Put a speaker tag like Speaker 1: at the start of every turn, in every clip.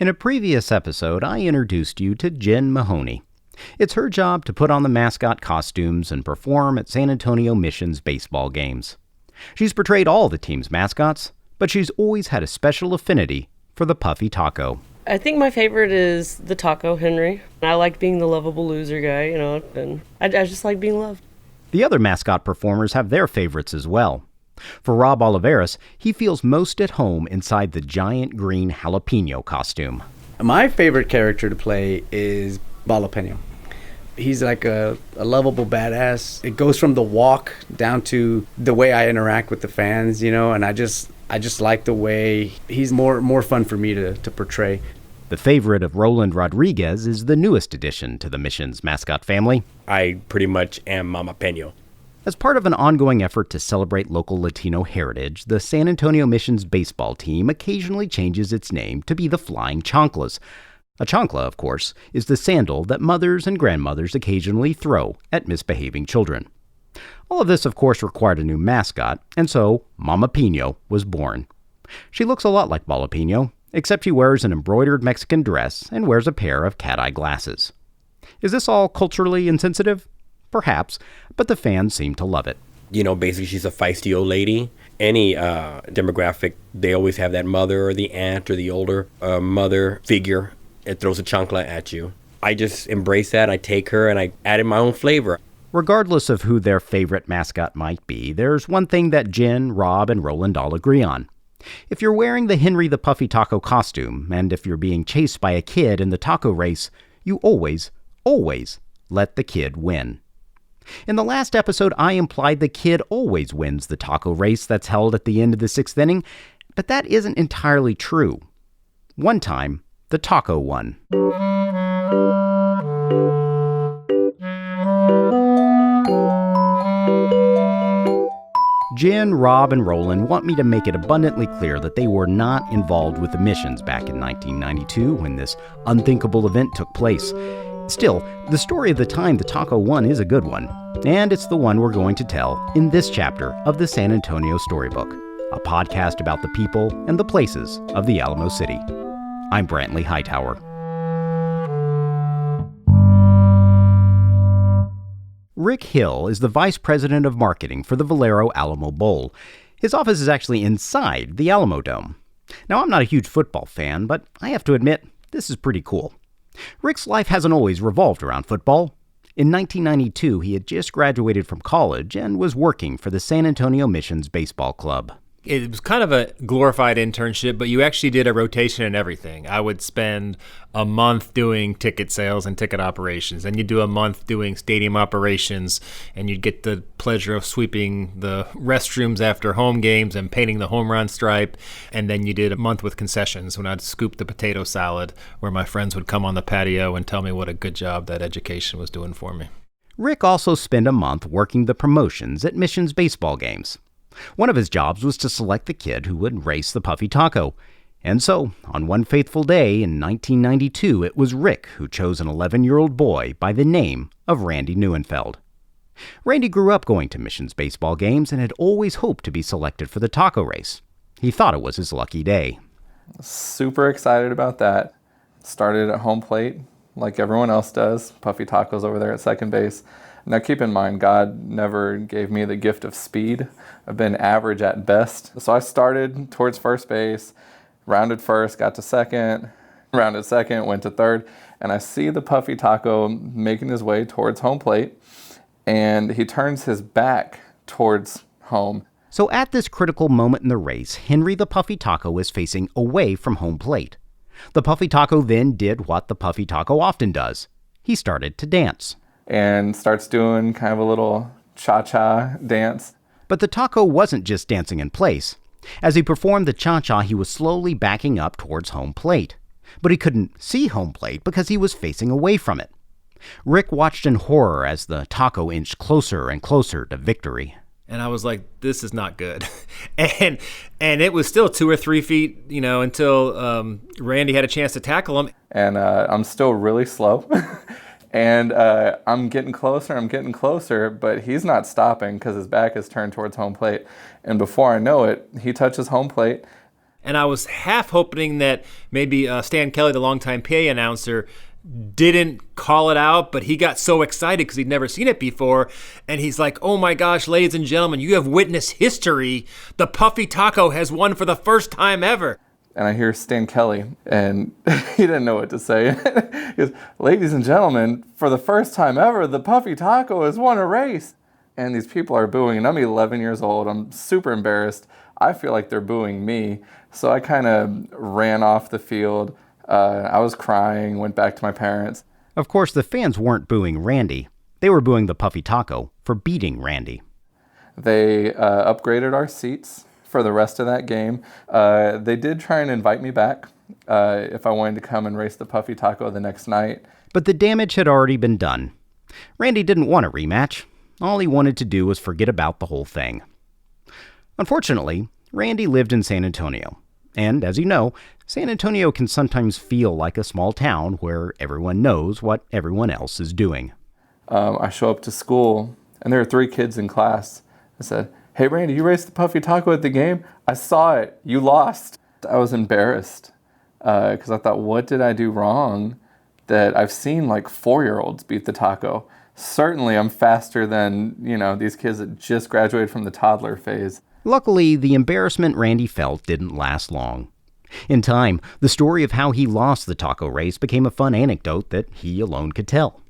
Speaker 1: In a previous episode, I introduced you to Jen Mahoney. It's her job to put on the mascot costumes and perform at San Antonio Mission's baseball games. She's portrayed all the team's mascots, but she's always had a special affinity for the Puffy Taco.
Speaker 2: I think my favorite is the Taco, Henry. I like being the lovable loser guy, and I just like being loved.
Speaker 1: The other mascot performers have their favorites as well. For Rob Oliveras, he feels most at home inside the giant green jalapeno costume.
Speaker 3: My favorite character to play is Jalapeno. He's like a lovable badass. It goes from the walk down to the way I interact with the fans, and I just like the way he's more fun for me to portray.
Speaker 1: The favorite of Roland Rodriguez is the newest addition to the Mission's mascot family.
Speaker 4: I pretty much am Mama Peño.
Speaker 1: As part of an ongoing effort to celebrate local Latino heritage, the San Antonio Mission's baseball team occasionally changes its name to be the Flying Chanclas. A chancla, of course, is the sandal that mothers and grandmothers occasionally throw at misbehaving children. All of this, of course, required a new mascot, and so Mama Pino was born. She looks a lot like Jalapeno, except she wears an embroidered Mexican dress and wears a pair of cat-eye glasses. Is this all culturally insensitive? Perhaps, but the fans seem to love it.
Speaker 4: Basically she's a feisty old lady. Any demographic, they always have that mother or the aunt or the older mother figure. It throws a chancla at you. I just embrace that. I take her and I add in my own flavor.
Speaker 1: Regardless of who their favorite mascot might be, there's one thing that Jen, Rob, and Roland all agree on. If you're wearing the Henry the Puffy Taco costume, and if you're being chased by a kid in the taco race, you always let the kid win. In the last episode, I implied the kid always wins the taco race that's held at the end of the sixth inning, but that isn't entirely true. One time, the taco won. Jen, Rob, and Roland want me to make it abundantly clear that they were not involved with the Missions back in 1992 when this unthinkable event took place. Still, the story of the time the taco won is a good one, and it's the one we're going to tell in this chapter of the San Antonio Storybook, a podcast about the people and the places of the Alamo City. I'm Brantley Hightower. Rick Hill is the Vice President of Marketing for the Valero Alamo Bowl. His office is actually inside the Alamo Dome. Now, I'm not a huge football fan, but I have to admit, this is pretty cool. Rick's life hasn't always revolved around football. In 1992, he had just graduated from college and was working for the San Antonio Mission's baseball club.
Speaker 5: It was kind of a glorified internship, but you actually did a rotation in everything. I would spend a month doing ticket sales and ticket operations, and you'd do a month doing stadium operations, and you'd get the pleasure of sweeping the restrooms after home games and painting the home run stripe, and then you did a month with concessions when I'd scoop the potato salad, where my friends would come on the patio and tell me what a good job that education was doing for me.
Speaker 1: Rick also spent a month working the promotions at Mission's baseball games. One of his jobs was to select the kid who would race the Puffy Taco. And so, on one faithful day in 1992, it was Rick who chose an 11-year-old boy by the name of Randy Neuenfeld. Randy grew up going to Mission's baseball games and had always hoped to be selected for the taco race. He thought it was his lucky day.
Speaker 6: Super excited about that. Started at home plate, like everyone else does. Puffy Taco's over there at second base. Now keep in mind, God never gave me the gift of speed. I've been average at best. So I started towards first base, rounded first, got to second, rounded second, went to third, and I see the Puffy Taco making his way towards home plate, and he turns his back towards home.
Speaker 1: So at this critical moment in the race, Henry the Puffy Taco is facing away from home plate. The Puffy Taco then did what the Puffy Taco often does. He started to dance.
Speaker 6: And starts doing kind of a little cha-cha dance.
Speaker 1: But the taco wasn't just dancing in place. As he performed the cha-cha, he was slowly backing up towards home plate. But he couldn't see home plate because he was facing away from it. Rick watched in horror as the taco inched closer and closer to victory.
Speaker 5: And I was like, this is not good. and it was still 2 or 3 feet, until Randy had a chance to tackle him.
Speaker 6: And I'm still really slow. And I'm getting closer, but he's not stopping because his back is turned towards home plate. And before I know it, he touches home plate.
Speaker 5: And I was half hoping that maybe Stan Kelly, the longtime PA announcer, didn't call it out, but he got so excited because he'd never seen it before. And he's like, oh my gosh, ladies and gentlemen, you have witnessed history. The Puffy Taco has won for the first time ever.
Speaker 6: And I hear Stan Kelly, and he didn't know what to say. He goes, ladies and gentlemen, for the first time ever, the Puffy Taco has won a race. And these people are booing, and I'm 11 years old. I'm super embarrassed. I feel like they're booing me. So I kind of ran off the field. I was crying, went back to my parents.
Speaker 1: Of course, the fans weren't booing Randy. They were booing the Puffy Taco for beating Randy.
Speaker 6: They upgraded our seats for the rest of that game. They did try and invite me back if I wanted to come and race the Puffy Taco the next night.
Speaker 1: But the damage had already been done. Randy didn't want a rematch. All he wanted to do was forget about the whole thing. Unfortunately, Randy lived in San Antonio. And as you know, San Antonio can sometimes feel like a small town where everyone knows what everyone else is doing.
Speaker 6: I show up to school, and there are 3 kids in class. I said, hey, Randy, you raced the Puffy Taco at the game? I saw it. You lost. I was embarrassed because I thought, what did I do wrong that I've seen like 4-year-olds beat the taco? Certainly I'm faster than, these kids that just graduated from the toddler phase.
Speaker 1: Luckily, the embarrassment Randy felt didn't last long. In time, the story of how he lost the taco race became a fun anecdote that he alone could tell.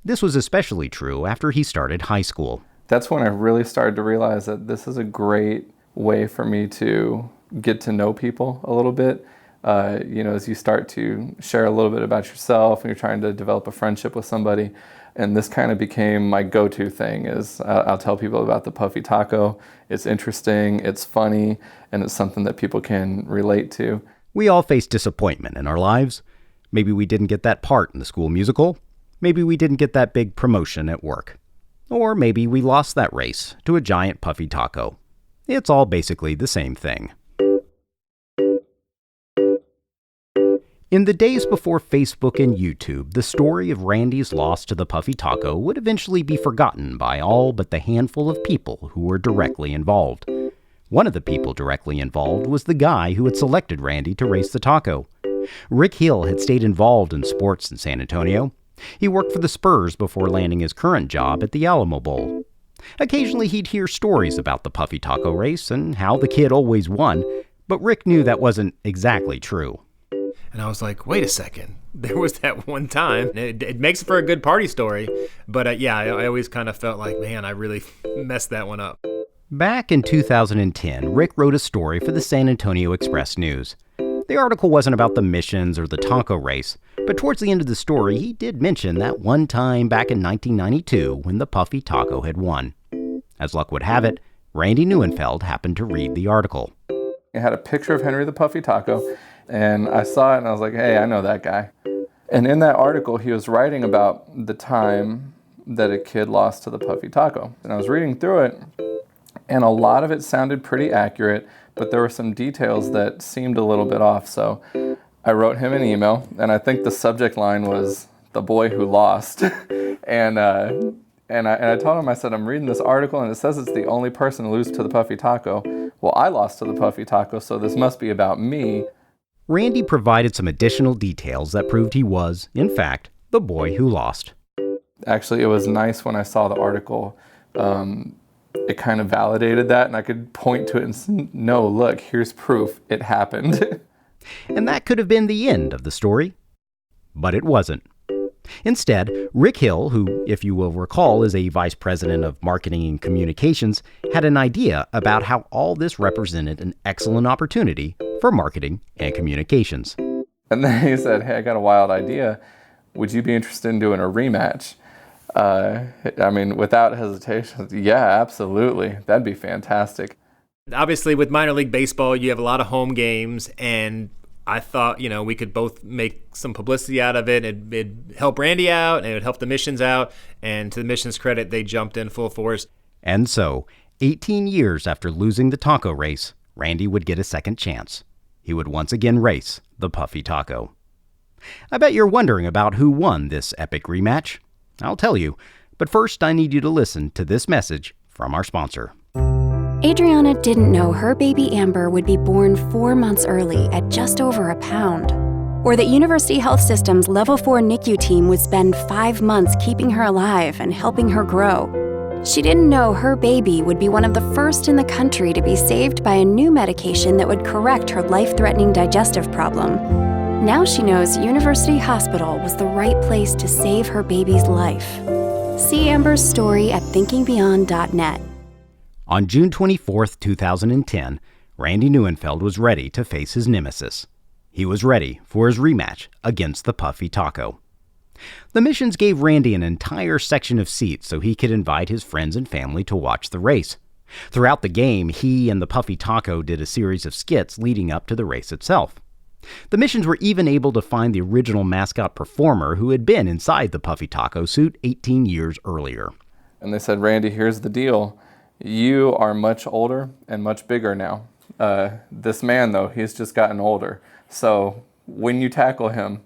Speaker 1: This was especially true after he started high school.
Speaker 6: That's when I really started to realize that this is a great way for me to get to know people a little bit. As you start to share a little bit about yourself and you're trying to develop a friendship with somebody. And this kind of became my go-to thing is I'll tell people about the Puffy Taco. It's interesting, it's funny, and it's something that people can relate to.
Speaker 1: We all face disappointment in our lives. Maybe we didn't get that part in the school musical. Maybe we didn't get that big promotion at work. Or maybe we lost that race to a giant Puffy Taco. It's all basically the same thing. In the days before Facebook and YouTube, the story of Randy's loss to the Puffy Taco would eventually be forgotten by all but the handful of people who were directly involved. One of the people directly involved was the guy who had selected Randy to race the taco. Rick Hill had stayed involved in sports in San Antonio. He worked for the Spurs before landing his current job at the Alamo Bowl. Occasionally he'd hear stories about the Puffy Taco race and how the kid always won, but Rick knew that wasn't exactly true.
Speaker 5: And I was like, wait a second. There was that one time. It makes for a good party story. But I always kind of felt like, man, I really messed that one up.
Speaker 1: Back in 2010, Rick wrote a story for the San Antonio Express-News. The article wasn't about the missions or the taco race, but towards the end of the story, he did mention that one time back in 1992 when the Puffy Taco had won. As luck would have it, Randy Neuenfeld happened to read the article.
Speaker 6: It had a picture of Henry the Puffy Taco, and I saw it and I was like, hey, I know that guy. And in that article, he was writing about the time that a kid lost to the Puffy Taco. And I was reading through it, and a lot of it sounded pretty accurate, but there were some details that seemed a little bit off. So I wrote him an email, and I think the subject line was "the boy who lost." and I told him, I said, I'm reading this article, and it says it's the only person to lose to the Puffy Taco. Well, I lost to the Puffy Taco, so this must be about me.
Speaker 1: Randy provided some additional details that proved he was, in fact, the boy who lost.
Speaker 6: Actually, it was nice when I saw the article. It kind of validated that, and I could point to it and say, no, look, here's proof. It happened.
Speaker 1: And that could have been the end of the story. But it wasn't. Instead, Rick Hill, who, if you will recall, is a vice president of marketing and communications, had an idea about how all this represented an excellent opportunity for marketing and communications.
Speaker 6: And then he said, hey, I got a wild idea. Would you be interested in doing a rematch? Without hesitation, yeah, absolutely. That'd be fantastic.
Speaker 5: Obviously, with minor league baseball, you have a lot of home games, and I thought, we could both make some publicity out of it. It'd help Randy out, and it would help the missions out. And to the missions' credit, they jumped in full force.
Speaker 1: And so, 18 years after losing the taco race, Randy would get a second chance. He would once again race the Puffy Taco. I bet you're wondering about who won this epic rematch. I'll tell you, but first I need you to listen to this message from our sponsor.
Speaker 7: Adriana didn't know her baby Amber would be born 4 months early at just over a pound, or that University Health System's Level 4 NICU team would spend 5 months keeping her alive and helping her grow. She didn't know her baby would be one of the first in the country to be saved by a new medication that would correct her life-threatening digestive problem. Now she knows University Hospital was the right place to save her baby's life. See Amber's story at thinkingbeyond.net.
Speaker 1: On June 24, 2010, Randy Neuenfeld was ready to face his nemesis. He was ready for his rematch against the Puffy Taco. The missions gave Randy an entire section of seats so he could invite his friends and family to watch the race. Throughout the game, he and the Puffy Taco did a series of skits leading up to the race itself. The missions were even able to find the original mascot performer who had been inside the Puffy Taco suit 18 years earlier.
Speaker 6: And they said, Randy, here's the deal. You are much older and much bigger now. This man, though, he's just gotten older. So when you tackle him,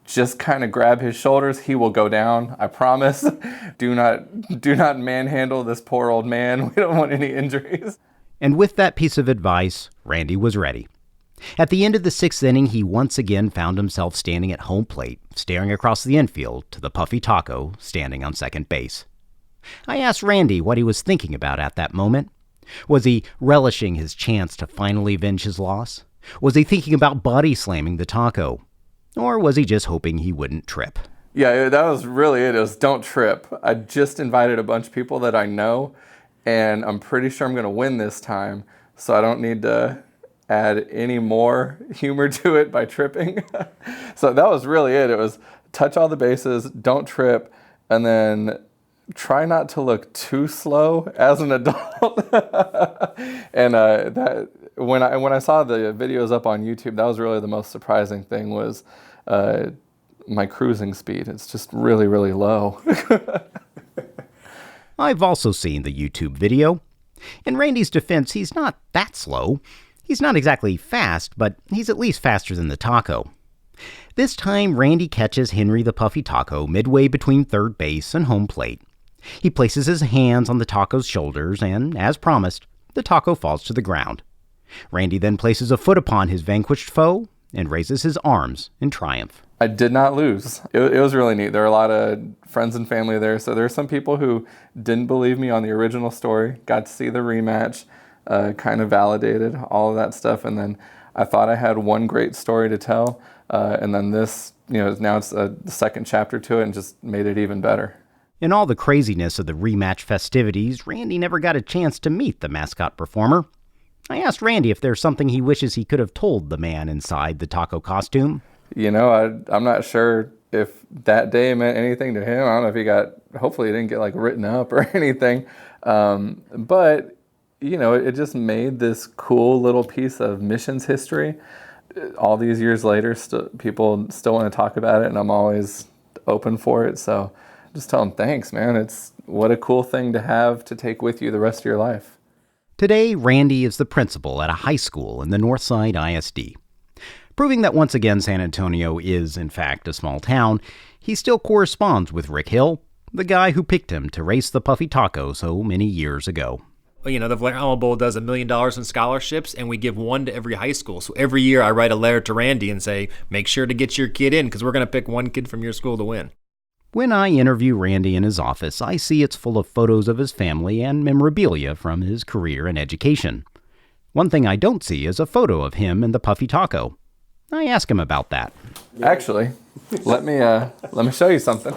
Speaker 6: just kind of grab his shoulders. He will go down, I promise. Do not manhandle this poor old man. We don't want any injuries.
Speaker 1: And with that piece of advice, Randy was ready. At the end of the 6th inning, he once again found himself standing at home plate, staring across the infield to the Puffy Taco standing on second base. I asked Randy what he was thinking about at that moment. Was he relishing his chance to finally avenge his loss? Was he thinking about body slamming the Taco? Or was he just hoping he wouldn't trip?
Speaker 6: Yeah, that was really it. It was don't trip. I just invited a bunch of people that I know, and I'm pretty sure I'm going to win this time, so I don't need to add any more humor to it by tripping. So that was really it. It was touch all the bases, don't trip, and then try not to look too slow as an adult. And that when I saw the videos up on YouTube, that was really the most surprising thing was my cruising speed. It's just really, really low.
Speaker 1: I've also seen the YouTube video. In Randy's defense, he's not that slow. He's not exactly fast, but he's at least faster than the Taco. This time, Randy catches Henry the Puffy Taco midway between third base and home plate. He places his hands on the Taco's shoulders, and, as promised, the Taco falls to the ground. Randy then places a foot upon his vanquished foe and raises his arms in triumph.
Speaker 6: I did not lose. It was really neat. There were a lot of friends and family there, so there were some people who didn't believe me on the original story, got to see the rematch, kind of validated all of that stuff, and then I thought I had one great story to tell, and then this, now it's the second chapter to it and just made it even better.
Speaker 1: In all the craziness of the rematch festivities, Randy never got a chance to meet the mascot performer. I asked Randy if there's something he wishes he could have told the man inside the Taco costume.
Speaker 6: I'm not sure if that day meant anything to him. I don't know if hopefully he didn't get written up or anything. But, it just made this cool little piece of missions history. All these years later, people still want to talk about it, and I'm always open for it. So just tell them thanks, man. It's what a cool thing to have to take with you the rest of your life.
Speaker 1: Today, Randy is the principal at a high school in the Northside ISD. Proving that once again San Antonio is, in fact, a small town, he still corresponds with Rick Hill, the guy who picked him to race the Puffy Taco so many years ago.
Speaker 5: The Alamo Bowl does $1 million in scholarships, and we give one to every high school. So every year I write a letter to Randy and say, make sure to get your kid in because we're going to pick one kid from your school to win.
Speaker 1: When I interview Randy in his office, I see it's full of photos of his family and memorabilia from his career and education. One thing I don't see is a photo of him and the Puffy Taco. I ask him about that.
Speaker 6: Actually, let me show you something.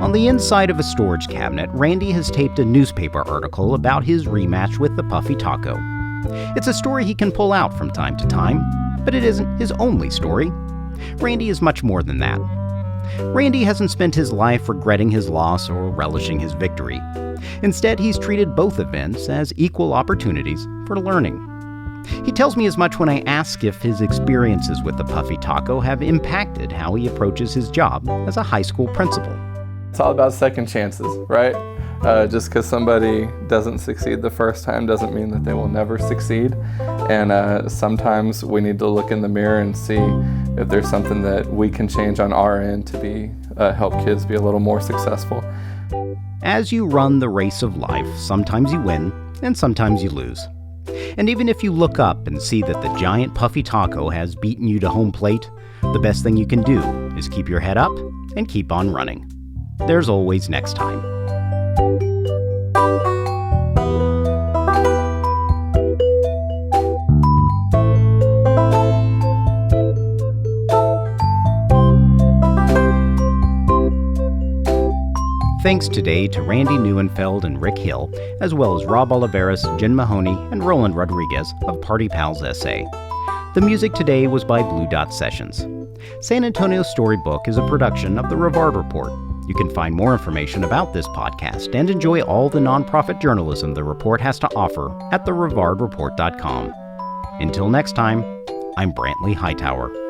Speaker 1: On the inside of a storage cabinet, Randy has taped a newspaper article about his rematch with the Puffy Taco. It's a story he can pull out from time to time, but it isn't his only story. Randy is much more than that. Randy hasn't spent his life regretting his loss or relishing his victory. Instead, he's treated both events as equal opportunities for learning. He tells me as much when I ask if his experiences with the Puffy Taco have impacted how he approaches his job as a high school principal.
Speaker 6: It's all about second chances, right? Just because somebody doesn't succeed the first time doesn't mean that they will never succeed. And sometimes we need to look in the mirror and see if there's something that we can change on our end to help kids be a little more successful.
Speaker 1: As you run the race of life, sometimes you win and sometimes you lose. And even if you look up and see that the giant Puffy Taco has beaten you to home plate, the best thing you can do is keep your head up and keep on running. There's always next time. Thanks today to Randy Neuenfeld and Rick Hill, as well as Rob Oliveras, Jen Mahoney, and Roland Rodriguez of Party Pals SA. The music today was by Blue Dot Sessions. San Antonio Storybook is a production of the Rivard Report. You can find more information about this podcast and enjoy all the nonprofit journalism the report has to offer at therivardreport.com. Until next time, I'm Brantley Hightower.